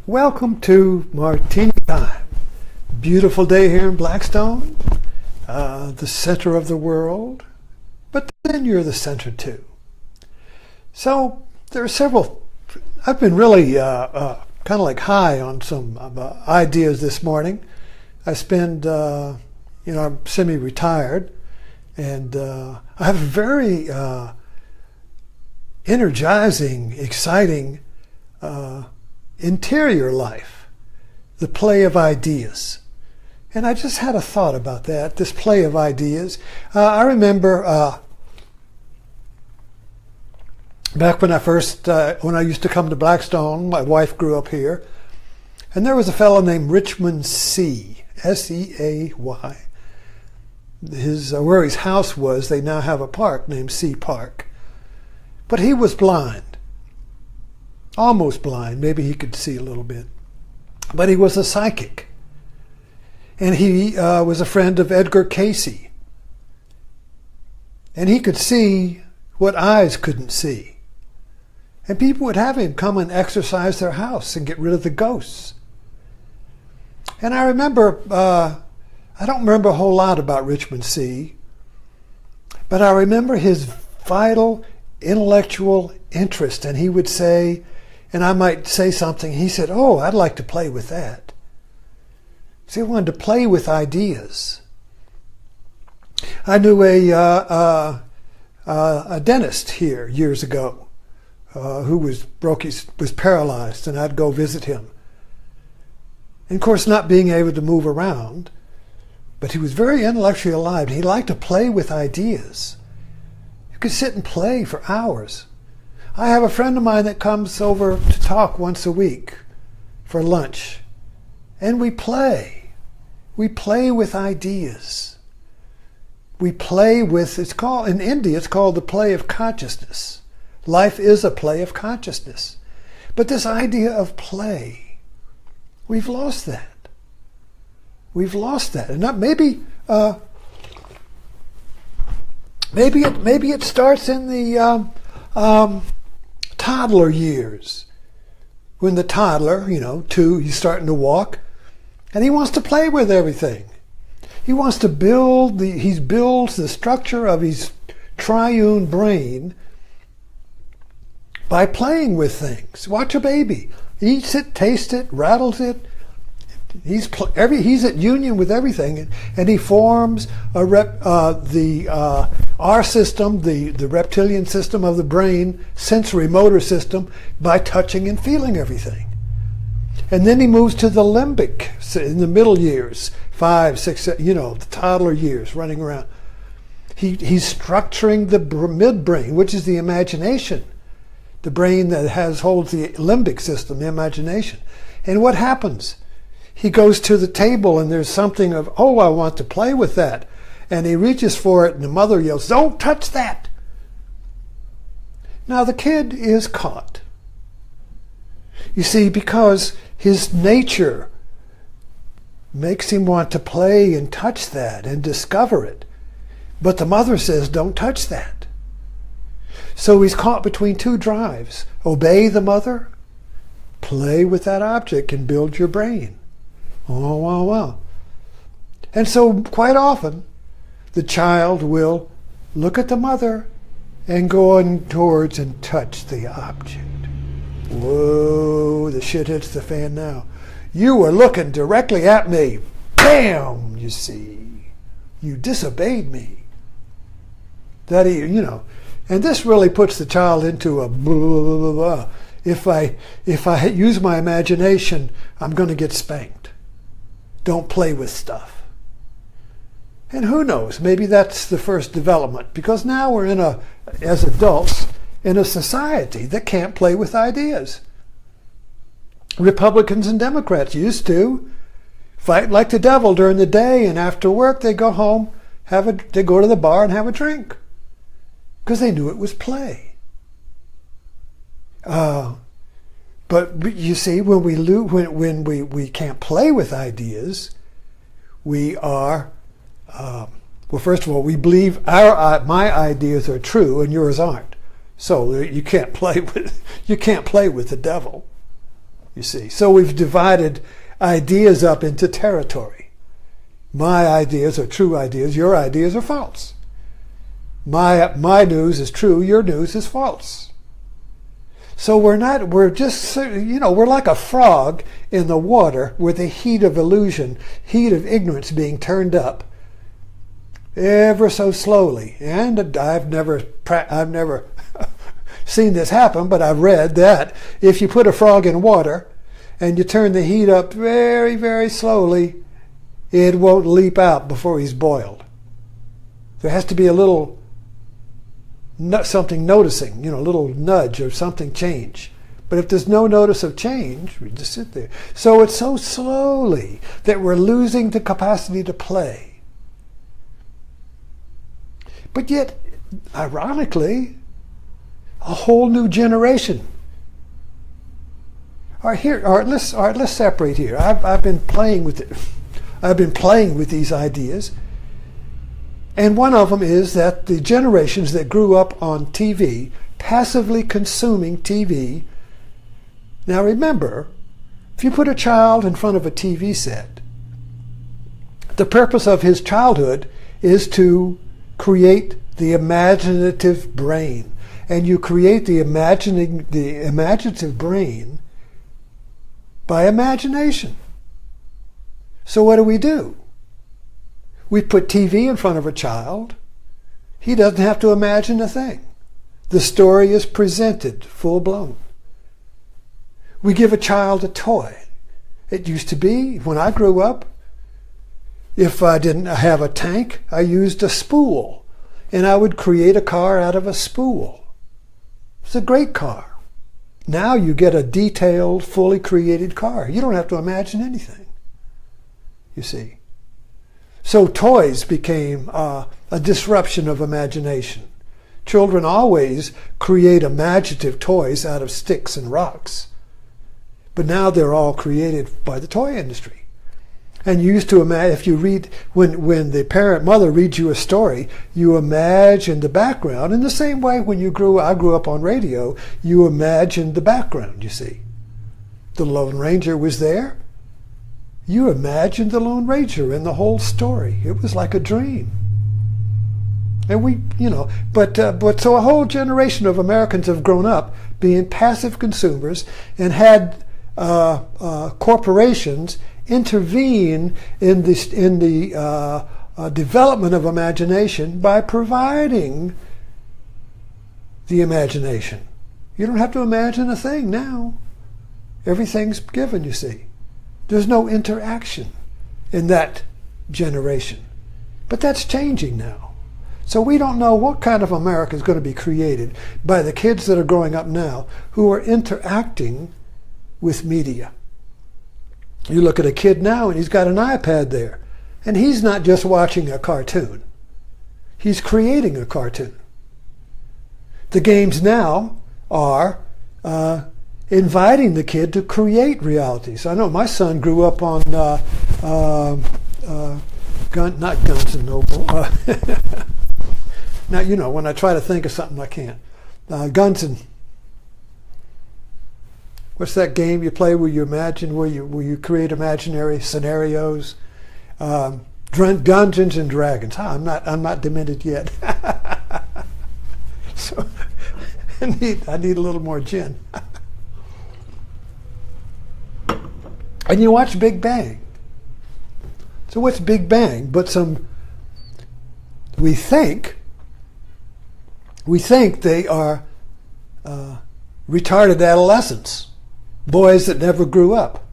Welcome to Martini Time. Beautiful day here in Blackstone, the center of the world, but then you're the center too. So there are several, I've been really kind of like high on some ideas this morning. I spend, I'm semi-retired, and I have a very energizing, exciting interior life, the play of ideas. And I just had a thought about that, this play of ideas. I remember back when I used to come to Blackstone, my wife grew up here, and there was a fellow named Richmond C., S-E-A-Y. Where his house was, they now have a park named C Park. But he was blind. Almost blind, maybe he could see a little bit. But he was a psychic. And he was a friend of Edgar Cayce. And he could see what eyes couldn't see. And people would have him come and exorcise their house and get rid of the ghosts. And I remember, I don't remember a whole lot about Richmond C., but I remember his vital intellectual interest. And he would say, and I might say something, he said, "Oh, I'd like to play with that." See, I wanted to play with ideas. I knew a dentist here years ago who was paralyzed, and I'd go visit him. And of course, not being able to move around, but he was very intellectually alive. He liked to play with ideas. You could sit and play for hours. I have a friend of mine that comes over to talk once a week for lunch. And we play. We play with ideas. We play with, in India, it's called the play of consciousness. Life is a play of consciousness. But this idea of play, we've lost that. We've lost that. And maybe it starts in the toddler years. When the toddler, 2, he's starting to walk, and he wants to play with everything. He wants to he builds the structure of his triune brain by playing with things. Watch a baby. He eats it, tastes it, rattles it. He's at union with everything, and he forms our system, the reptilian system of the brain, sensory motor system, by touching and feeling everything. And then he moves to the limbic in the middle years, 5, 6, 7, the toddler years, running around. He's structuring the midbrain, which is the imagination, the brain that holds the limbic system, the imagination. And what happens? He goes to the table and there's something of, "Oh, I want to play with that." And he reaches for it and the mother yells, "Don't touch that." Now the kid is caught. You see, because his nature makes him want to play and touch that and discover it. But the mother says, "Don't touch that." So he's caught between two drives. Obey the mother, play with that object and build your brain. Oh, wow. And so quite often, the child will look at the mother and go on towards and touch the object. Whoa, the shit hits the fan now. You were looking directly at me. Bam, you see. You disobeyed me. And this really puts the child into a blah, blah, blah, blah. If I use my imagination, I'm going to get spanked. Don't play with stuff. And who knows, maybe that's the first development, because now we're as adults, in a society that can't play with ideas. Republicans and Democrats used to fight like the devil during the day, and after work they go home, they go to the bar and have a drink, because they knew it was play. But you see, when we can't play with ideas, we are, well, first of all, we believe my ideas are true and yours aren't. So you can't play with the devil. you see. So we've divided ideas up into territory. My ideas are true ideas, your ideas are false. My news is true, your news is false. So we're like a frog in the water with the heat of illusion, heat of ignorance being turned up ever so slowly. And I've never seen this happen, but I've read that if you put a frog in water and you turn the heat up very, very slowly, it won't leap out before he's boiled. There has to be a little something noticing, a little nudge or something change. But if there's no notice of change, we just sit there. So it's so slowly that we're losing the capacity to play. But yet, ironically, a whole new generation. All right, let's separate here. I've been playing with it. I've been playing with these ideas. And one of them is that the generations that grew up on TV, passively consuming TV. Now remember, if you put a child in front of a TV set, the purpose of his childhood is to create the imaginative brain. And you create the imaginative brain by imagination. So what do? We put TV in front of a child. He doesn't have to imagine a thing. The story is presented full blown. We give a child a toy. It used to be, when I grew up, if I didn't have a tank, I used a spool. And I would create a car out of a spool. It's a great car. Now you get a detailed, fully created car. You don't have to imagine anything, you see. So toys became a disruption of imagination. Children always create imaginative toys out of sticks and rocks. But now they're all created by the toy industry. And you used to imagine, if you read, when the mother reads you a story, you imagine the background. In the same way when I grew up on radio, you imagined the background, you see. The Lone Ranger was there. You imagined the Lone Ranger and the whole story. It was like a dream. And but so a whole generation of Americans have grown up being passive consumers and had corporations intervene in the development of imagination by providing the imagination. You don't have to imagine a thing now. Everything's given, you see. There's no interaction in that generation. But that's changing now. So we don't know what kind of America is going to be created by the kids that are growing up now who are interacting with media. You look at a kid now and he's got an iPad there. And he's not just watching a cartoon. He's creating a cartoon. The games now are inviting the kid to create realities. I know my son grew up on not Guns and Noble. Now, when I try to think of something, I can't. Guns and... What's that game you play where you create imaginary scenarios? Dungeons and Dragons. I'm not demented yet. So I need a little more gin. And you watch Big Bang. So what's Big Bang? But we think they are retarded adolescents, boys that never grew up.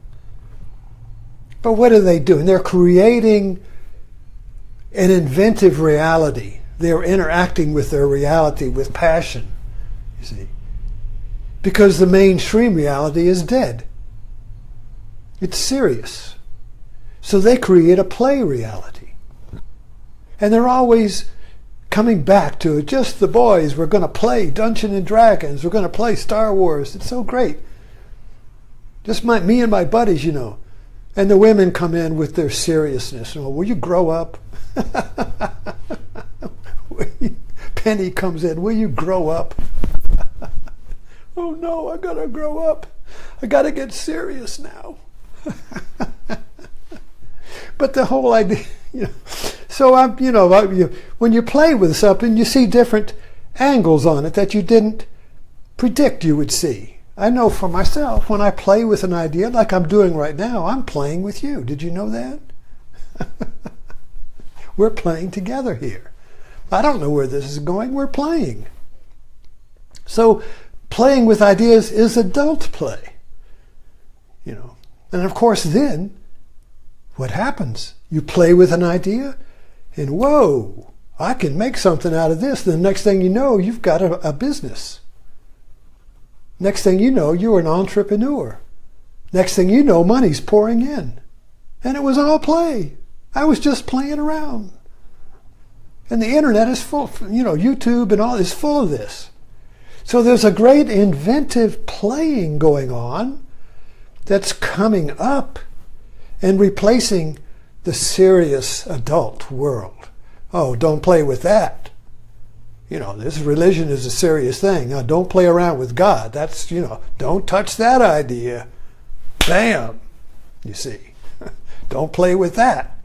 But what are they doing? They're creating an inventive reality. They're interacting with their reality with passion, you see. Because the mainstream reality is dead. It's serious. So they create a play reality. And they're always coming back to just the boys. We're going to play Dungeons and Dragons. We're going to play Star Wars. It's so great. Just me and my buddies, And the women come in with their seriousness. Will you grow up? Penny comes in. Will you grow up? Oh no, I gotta grow up. I got to get serious now. But the whole idea, so when you play with something, you see different angles on it that you didn't predict you would see. I know for myself, when I play with an idea like I'm doing right now, I'm playing with you. Did you know that? We're playing together here. I don't know where this is going. We're playing. So playing with ideas is adult play. And of course then, what happens? You play with an idea and whoa, I can make something out of this. The next thing you know, you've got a business. Next thing you know, you're an entrepreneur. Next thing you know, money's pouring in. And it was all play. I was just playing around. And the internet is full, YouTube and all is full of this. So there's a great inventive playing going on that's coming up and replacing the serious adult world. Oh, don't play with that. This religion is a serious thing. Now, don't play around with God. That's, don't touch that idea. Bam, you see. Don't play with that.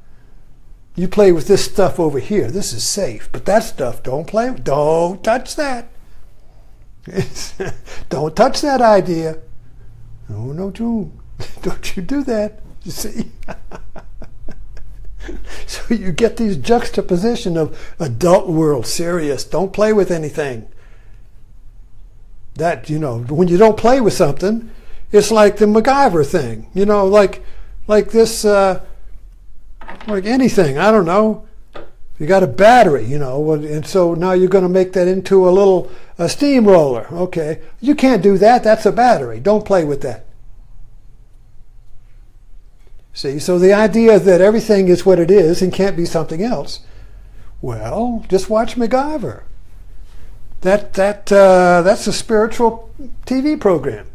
You play with this stuff over here. This is safe. But that stuff, don't touch that. Don't touch that idea. No, don't you do that. You see? So you get these juxtaposition of adult world, serious, don't play with anything. That, when you don't play with something, it's like the MacGyver thing, like this, like anything, I don't know. You got a battery, and so now you're going to make that into a steamroller. Okay, you can't do that. That's a battery. Don't play with that. See, so the idea that everything is what it is and can't be something else, well, just watch MacGyver. That's a spiritual TV program.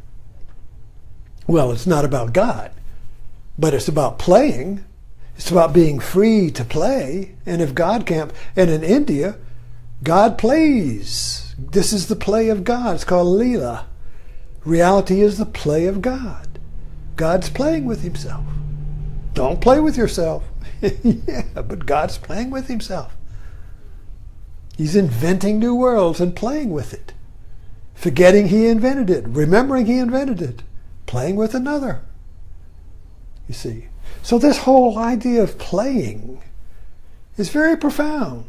Well, it's not about God, but it's about playing. It's about being free to play. And if God can't, and in India, God plays. This is the play of God. It's called Leela. Reality is the play of God. God's playing with himself. Don't play with yourself. Yeah, but God's playing with himself. He's inventing new worlds and playing with it. Forgetting he invented it. Remembering he invented it. Playing with another. You see. So this whole idea of playing is very profound.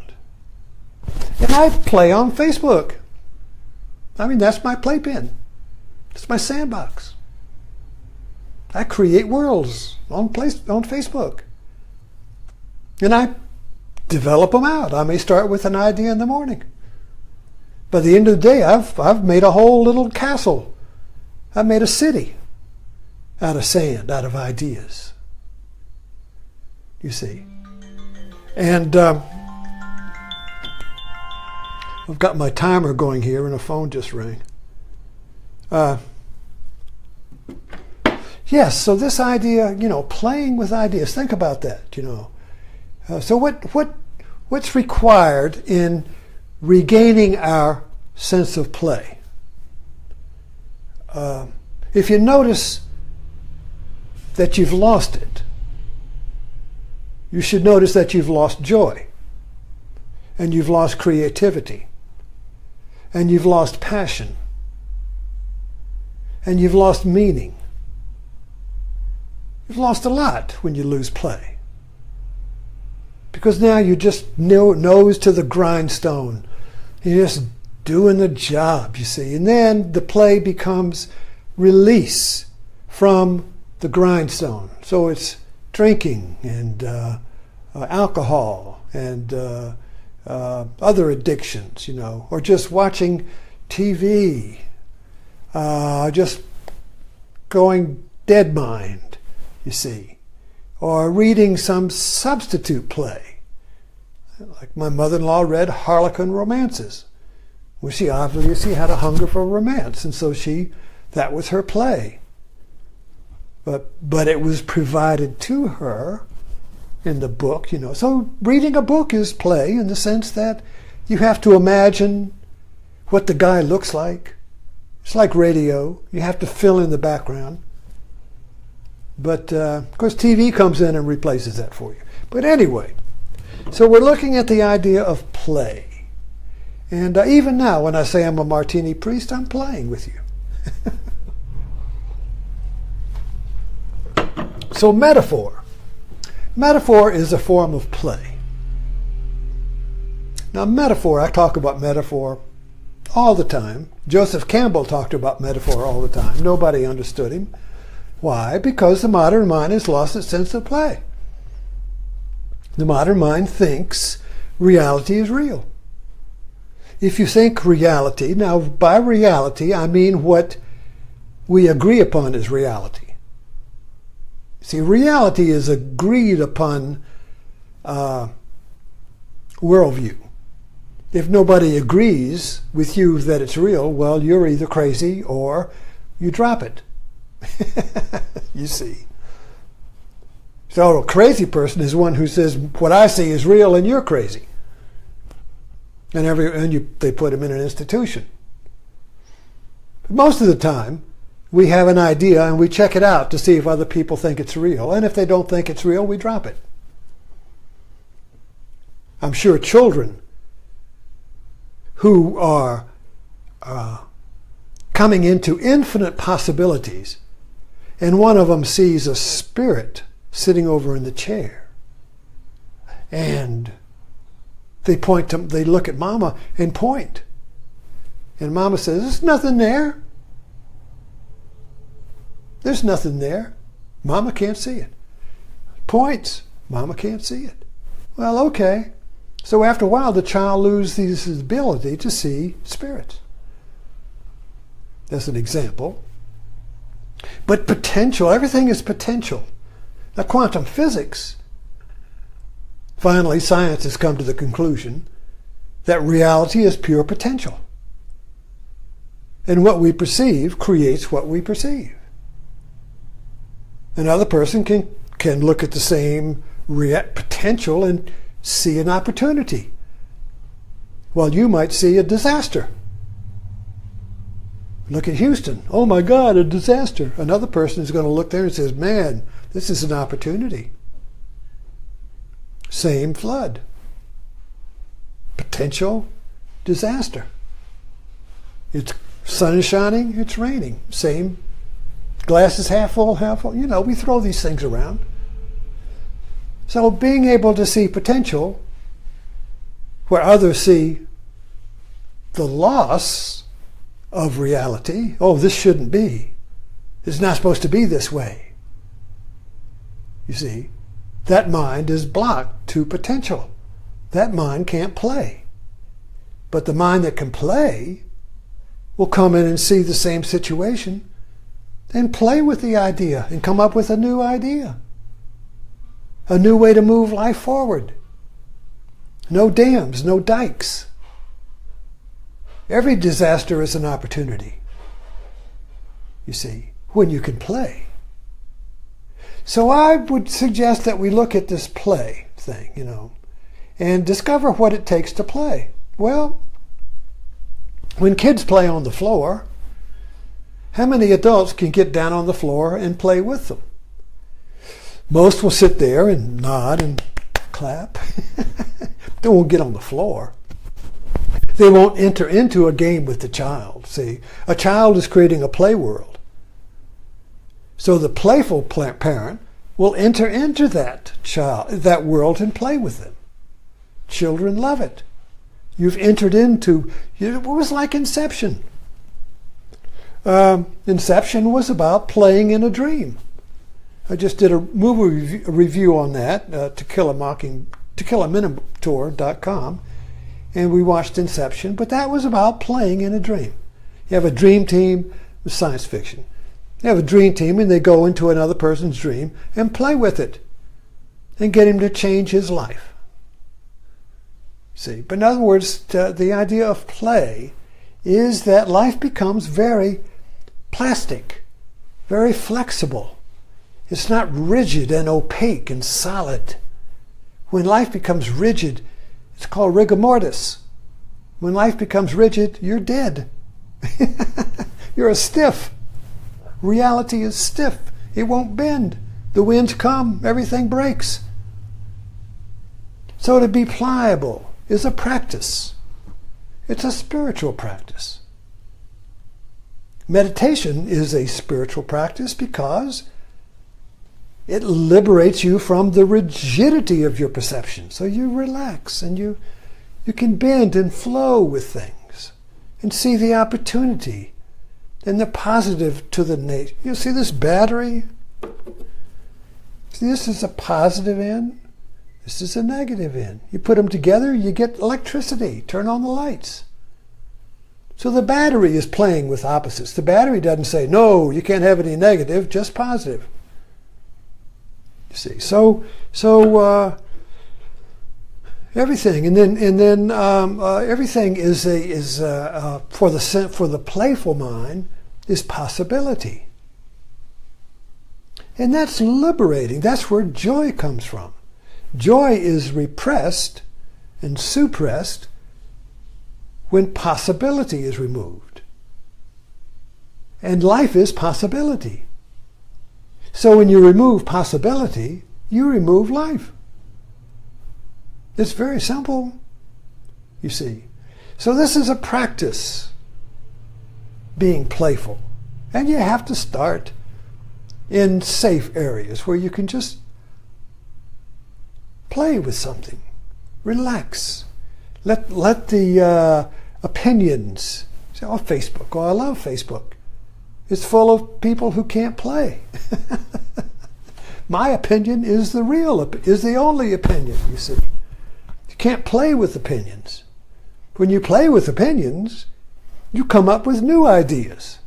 And I play on Facebook. That's my playpen. It's my sandbox. I create worlds on Facebook. And I develop them out. I may start with an idea in the morning. By the end of the day, I've made a whole little castle. I've made a city out of sand, out of ideas. You see. And I've got my timer going here and a phone just rang. Yes, so this idea, playing with ideas. Think about that, So what's required in regaining our sense of play? If you notice that you've lost it, you should notice that you've lost joy, and you've lost creativity, and you've lost passion, and you've lost meaning. You've lost a lot when you lose play. Because now you're just nose to the grindstone. You're just doing the job, you see. And then the play becomes release from the grindstone. So it's drinking and alcohol and other addictions, or just watching TV, just going dead mind. You see, or reading some substitute play. Like my mother-in-law read Harlequin romances. Well, she obviously had a hunger for romance, and so that was her play. But it was provided to her in the book, So reading a book is play in the sense that you have to imagine what the guy looks like, It's like radio. You have to fill in the background. But, of course, TV comes in and replaces that for you. But anyway, so we're looking at the idea of play. And even now, when I say I'm a martini priest, I'm playing with you. So metaphor. Metaphor is a form of play. Now metaphor, I talk about metaphor all the time. Joseph Campbell talked about metaphor all the time. Nobody understood him. Why? Because the modern mind has lost its sense of play. The modern mind thinks reality is real. If you think reality, now by reality I mean what we agree upon as reality. See, reality is agreed upon worldview. If nobody agrees with you that it's real, well, you're either crazy or you drop it. You see. So a crazy person is one who says, what I see is real and you're crazy. And they put him in an institution. But most of the time, we have an idea and we check it out to see if other people think it's real. And if they don't think it's real, we drop it. I'm sure children who are coming into infinite possibilities, and one of them sees a spirit sitting over in the chair, and they look at Mama and point, and Mama says, "There's nothing there. There's nothing there." Mama can't see it. Points. Mama can't see it. Well, okay. So after a while, the child loses his ability to see spirits. That's an example. But potential, everything is potential. Now, quantum physics, finally, science has come to the conclusion that reality is pure potential. And what we perceive creates what we perceive. Another person can look at the same potential and see an opportunity, while you might see a disaster. Look at Houston. Oh my God, a disaster. Another person is going to look there and says, man, this is an opportunity. Same flood. Potential disaster. It's sun is shining, it's raining. Same. Glass is half full, half full. You know, we throw these things around. So being able to see potential where others see the loss of reality. Oh, this shouldn't be. It's not supposed to be this way. You see, that mind is blocked to potential. That mind can't play. But the mind that can play will come in and see the same situation and play with the idea and come up with a new idea. A new way to move life forward. No dams, no dikes. Every disaster is an opportunity, you see, when you can play. So I would suggest that we look at this play thing, you know, and discover what it takes to play. Well, when kids play on the floor, how many adults can get down on the floor and play with them? Most will sit there and nod and clap. They won't get on the floor. They won't enter into a game with the child. See, a child is creating a play world. So the playful parent will enter into that world and play with them. Children love it. You've entered into, it was like Inception. Inception was about playing in a dream. I just did a movie review on that, ToKillAMinotaur.com, and we watched Inception, but that was about playing in a dream. You have a dream team with science fiction. You have a dream team and they go into another person's dream and play with it and get him to change his life. See, but in other words, the idea of play is that life becomes very plastic, very flexible. It's not rigid and opaque and solid. When life becomes rigid, it's called rigor mortis. When life becomes rigid, you're dead. You're a stiff. Reality is stiff. It won't bend. The winds come, everything breaks. So to be pliable is a practice. It's a spiritual practice. Meditation is a spiritual practice because it liberates you from the rigidity of your perception. So you relax and you can bend and flow with things and see the opportunity and the positive to the nature. You see this battery? See, this is a positive end. This is a negative end. You put them together, you get electricity. Turn on the lights. So the battery is playing with opposites. The battery doesn't say, no, you can't have any negative, just positive. You see, so everything, and then everything is for the playful mind is possibility, and that's liberating. That's where joy comes from. Joy is repressed and suppressed when possibility is removed. And life is possibility. So when you remove possibility, you remove life. It's very simple, you see. So this is a practice, being playful. And you have to start in safe areas where you can just play with something. Relax. Let the opinions, say, oh, Facebook, oh, I love Facebook. It's full of people who can't play. My opinion is the only opinion, you see. You can't play with opinions. When you play with opinions, you come up with new ideas.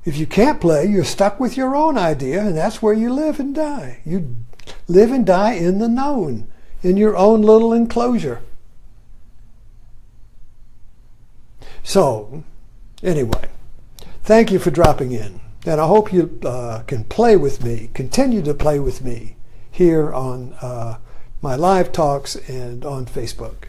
If you can't play, you're stuck with your own idea, and that's where you live and die. You live and die in the known, in your own little enclosure. So, anyway, thank you for dropping in. And I hope you can play with me, continue to play with me here on my live talks and on Facebook.